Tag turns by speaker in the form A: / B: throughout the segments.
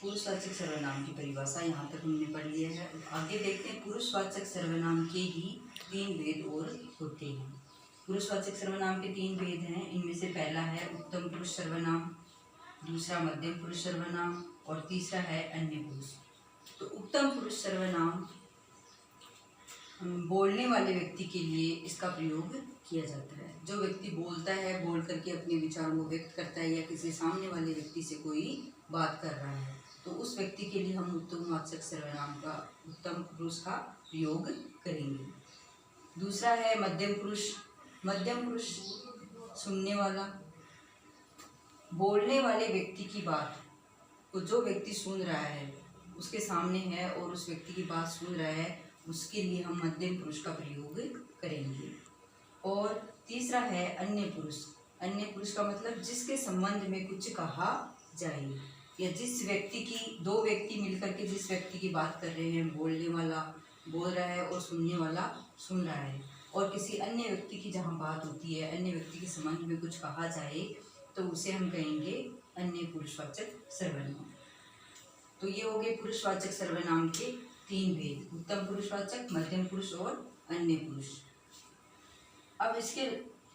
A: पुरुषवाचक सर्वनाम की परिभाषा यहाँ तक हमने पढ़ लिया है। आगे देखते हैं पुरुषवाचक सर्वनाम के ही 3 भेद और होते हैं। पुरुषवाचक सर्वनाम के 3 भेद हैं। इनमें से पहला है उत्तम पुरुष सर्वनाम, दूसरा मध्यम पुरुष सर्वनाम और तीसरा है अन्य पुरुष। तो उत्तम पुरुष सर्वनाम बोलने वाले व्यक्ति के लिए इसका प्रयोग किया जाता है। जो व्यक्ति बोलता है, बोल करके अपने विचारों को व्यक्त करता है या किसी सामने वाले व्यक्ति से कोई बात कर रहा है, तो उस व्यक्ति के लिए हम उत्तमवाचक सर्वनाम का, उत्तम पुरुष का प्रयोग करेंगे। दूसरा है मध्यम पुरुष। मध्यम पुरुष सुनने वाला, बोलने वाले व्यक्ति की बात को जो व्यक्ति सुन रहा है, उसके सामने है और उस व्यक्ति की बात सुन रहा है, उसके लिए हम मध्यम पुरुष का प्रयोग करेंगे। और तीसरा है अन्य पुरुष। अन्य पुरुष का मतलब जिसके संबंध में कुछ कहा जाए, या जिस व्यक्ति की, दो व्यक्ति मिलकर के जिस व्यक्ति की बात कर रहे हैं, बोलने वाला बोल रहा है और सुनने वाला सुन रहा है, और किसी अन्य व्यक्ति की जहाँ बात होती है, अन्य व्यक्ति के संबंध में कुछ कहा जाए, तो उसे हम कहेंगे अन्य पुरुषवाचक सर्वनाम। तो ये हो गए पुरुषवाचक सर्वनाम के 3 भेद, उत्तम पुरुषवाचक, मध्यम पुरुष और अन्य पुरुष। अब इसके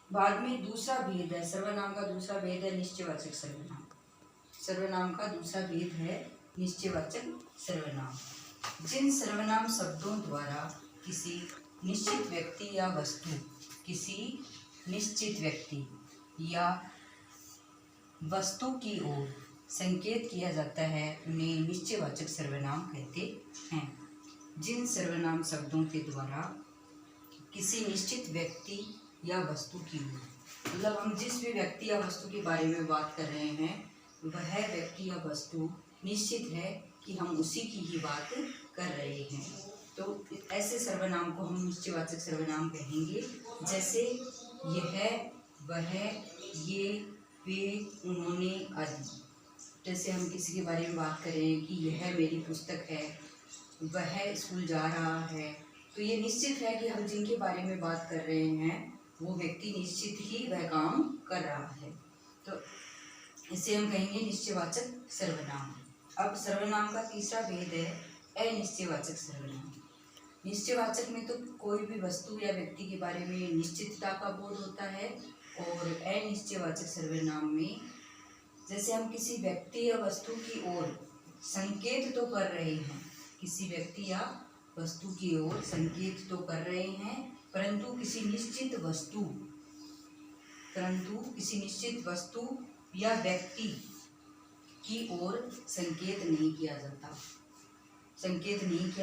A: बाद में दूसरा भेद है, सर्वनाम का दूसरा भेद है निश्चयवाचक सर्वनाम। सर्वनाम का दूसरा भेद है निश्चयवाचक सर्वनाम। जिन सर्वनाम शब्दों द्वारा किसी निश्चित व्यक्ति या वस्तु, किसी निश्चित व्यक्ति या वस्तु की ओर संकेत किया जाता है, उन्हें निश्चयवाचक सर्वनाम कहते हैं। जिन सर्वनाम शब्दों के द्वारा किसी निश्चित व्यक्ति या वस्तु की ओर, मतलब हम जिस भी व्यक्ति या वस्तु के बारे में बात कर रहे हैं, वह व्यक्ति या वस्तु निश्चित है कि हम उसी की ही बात कर रहे हैं, तो ऐसे सर्वनाम को हम निश्चयवाचक सर्वनाम कहेंगे। जैसे यह, वह, ये, वे, उन्होंने आदि। जैसे हम किसी के बारे में बात कर रहे हैं कि यह मेरी पुस्तक है, वह स्कूल जा रहा है, तो ये निश्चित है कि हम जिनके बारे में बात कर रहे हैं वो व्यक्ति निश्चित ही वह काम कर रहा है, तो इसे हम कहेंगे निश्चयवाचक सर्वनाम। अब सर्वनाम का तीसरा भेद है अनिश्चयवाचक सर्वनाम। निश्चयवाचक में तो कोई भी वस्तु या व्यक्ति के बारे में निश्चितता का बोध होता है, और अनिश्चयवाचक सर्वनाम में जैसे हम किसी व्यक्ति या वस्तु की ओर संकेत तो कर रहे हैं, किसी व्यक्ति या वस्तु की ओर संकेत तो कर रहे हैं, परंतु किसी निश्चित वस्तु या व्यक्ति की ओर संकेत नहीं किया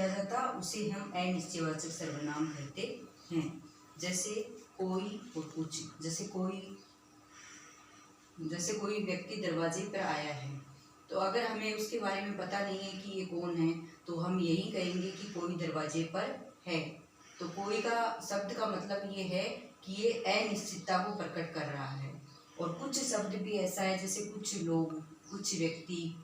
A: जाता, उसे हम अनिश्चयवाचक सर्वनाम कहते हैं। जैसे कोई और कुछ, जैसे कोई व्यक्ति दरवाजे पर आया है, तो अगर हमें उसके बारे में पता नहीं है कि ये कौन है, तो हम यही कहेंगे कि कोई दरवाजे पर है। तो कोई का शब्द का मतलब ये है कि ये अनिश्चितता को प्रकट कर रहा है। और कुछ शब्द भी ऐसा है, जैसे कुछ लोग, कुछ व्यक्ति,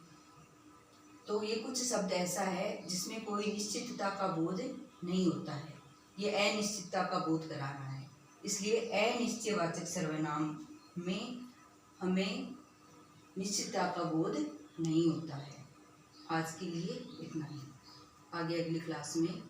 A: तो ये कुछ शब्द ऐसा है जिसमें कोई निश्चितता का बोध नहीं होता है, ये अनिश्चितता का बोध करा रहा है। इसलिए अनिश्चयवाचक सर्वनाम में हमें निश्चितता का बोध नहीं होता है। आज के लिए इतना ही, आगे अगली क्लास में